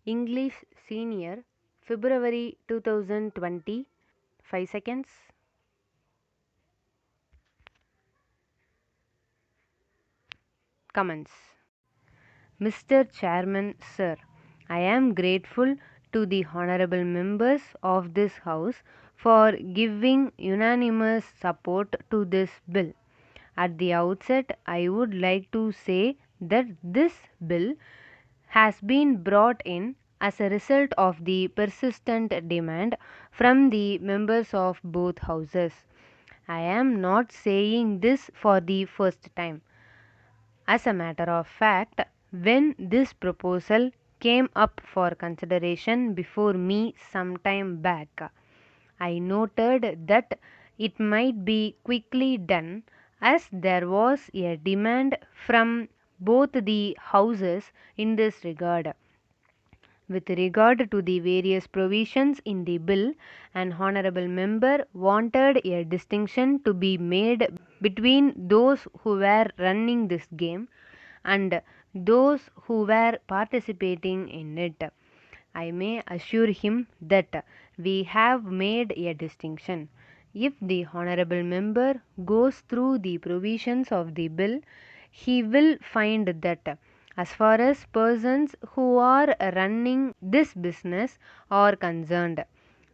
English Senior, February 2020. 5 seconds. Comments. Mr. Chairman, Sir, I am grateful to the honorable members of this House for giving unanimous support to this bill. At the outset, I would like to say that this bill has been brought in as a result of the persistent demand from the members of both houses. I am not saying this for the first time. As a matter of fact, when this proposal came up for consideration before me some time back, I noted that it might be quickly done as there was a demand from both the houses in this regard. With regard to the various provisions in the bill, an honorable member wanted a distinction to be made between those who were running this game and those who were participating in it. I may assure him that we have made a distinction. If the honorable member goes through the provisions of the bill, he will find that as far as persons who are running this business are concerned,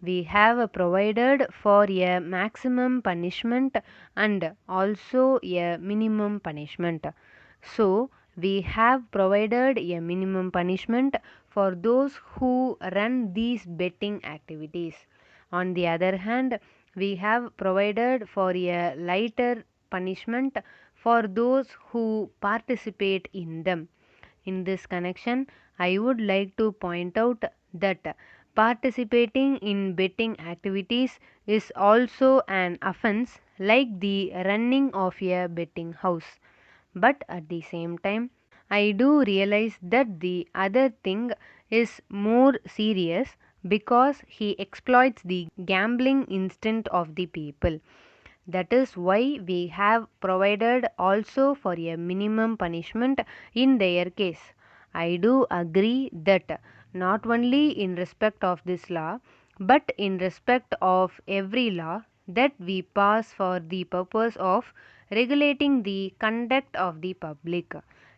we have provided for a maximum punishment and also a minimum punishment. So, we have provided a minimum punishment for those who run these betting activities. On the other hand, we have provided for a lighter punishment for those who participate in them. In this connection, I would like to point out that participating in betting activities is also an offence like the running of a betting house. But at the same time, I do realize that the other thing is more serious because he exploits the gambling instinct of the people. That is why we have provided also for a minimum punishment in their case. I do agree that not only in respect of this law, but in respect of every law that we pass for the purpose of regulating the conduct of the public,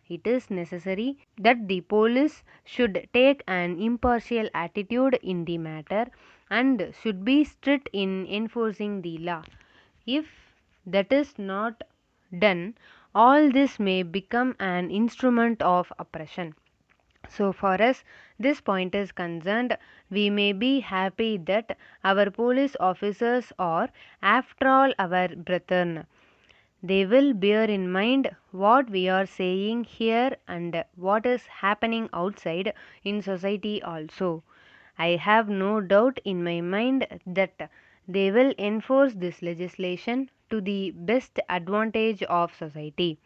it is necessary that the police should take an impartial attitude in the matter and should be strict in enforcing the law. If that is not done, all this may become an instrument of oppression. So far as this point is concerned, we may be happy that our police officers are, after all, our brethren. They will bear in mind what we are saying here and what is happening outside in society also. I have no doubt in my mind that they will enforce this legislation to the best advantage of society.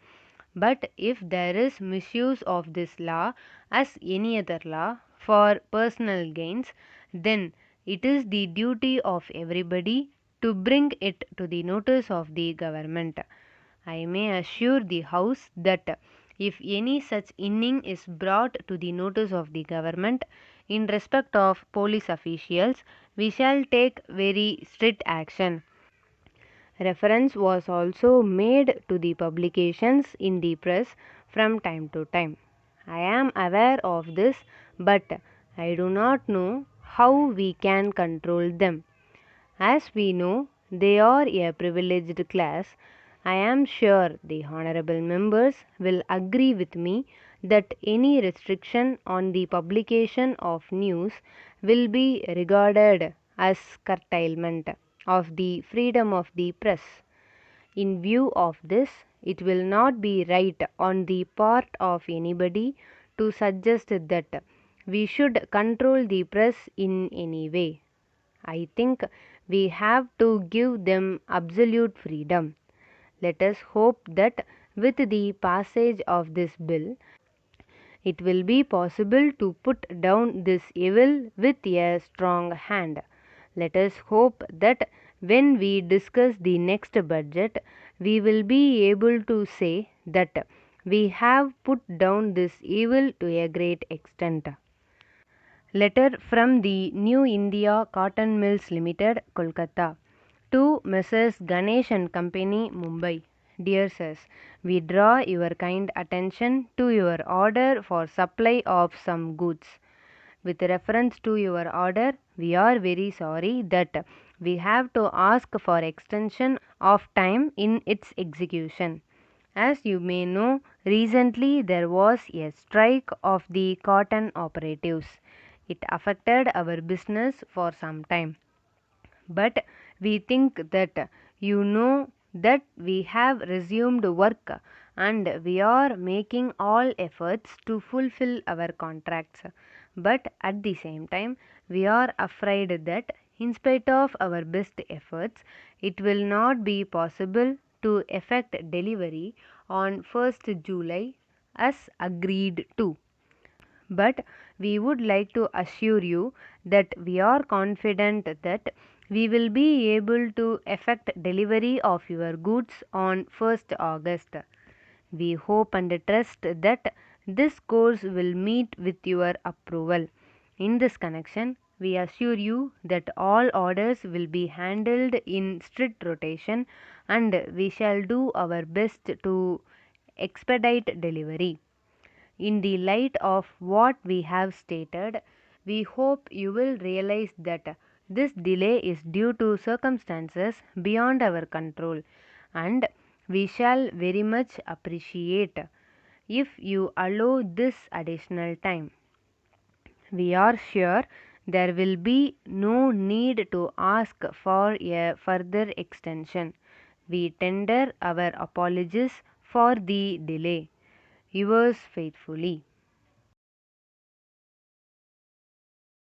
But if there is misuse of this law as any other law for personal gains, then it is the duty of everybody to bring it to the notice of the government. I may assure the House that if any such inning is brought to the notice of the government in respect of police officials, we shall take very strict action. Reference was also made to the publications in the press from time to time. I am aware of this, but I do not know how we can control them. As we know, they are a privileged class. I am sure the honorable members will agree with me that any restriction on the publication of news will be regarded as curtailment of the freedom of the press. In view of this, it will not be right on the part of anybody to suggest that we should control the press in any way. I think we have to give them absolute freedom. Let us hope that with the passage of this bill, it will be possible to put down this evil with a strong hand. Let us hope that when we discuss the next budget, we will be able to say that we have put down this evil to a great extent. Letter from the New India Cotton Mills Limited, Kolkata. To Messrs. Ganesh and Company, Mumbai. Dear Sirs, we draw your kind attention to your order for supply of some goods. With reference to your order, we are very sorry that we have to ask for extension of time in its execution. As you may know, recently there was a strike of the cotton operatives. It affected our business for some time. But we think that you know that we have resumed work and we are making all efforts to fulfill our contracts. But at the same time, we are afraid that in spite of our best efforts, it will not be possible to effect delivery on 1st July as agreed to. But we would like to assure you that we are confident that we will be able to effect delivery of your goods on 1st August. We hope and trust that this course will meet with your approval. In this connection, we assure you that all orders will be handled in strict rotation and we shall do our best to expedite delivery. In the light of what we have stated, we hope you will realize that this delay is due to circumstances beyond our control, and we shall very much appreciate if you allow this additional time. We are sure there will be no need to ask for a further extension. We tender our apologies for the delay. Yours faithfully.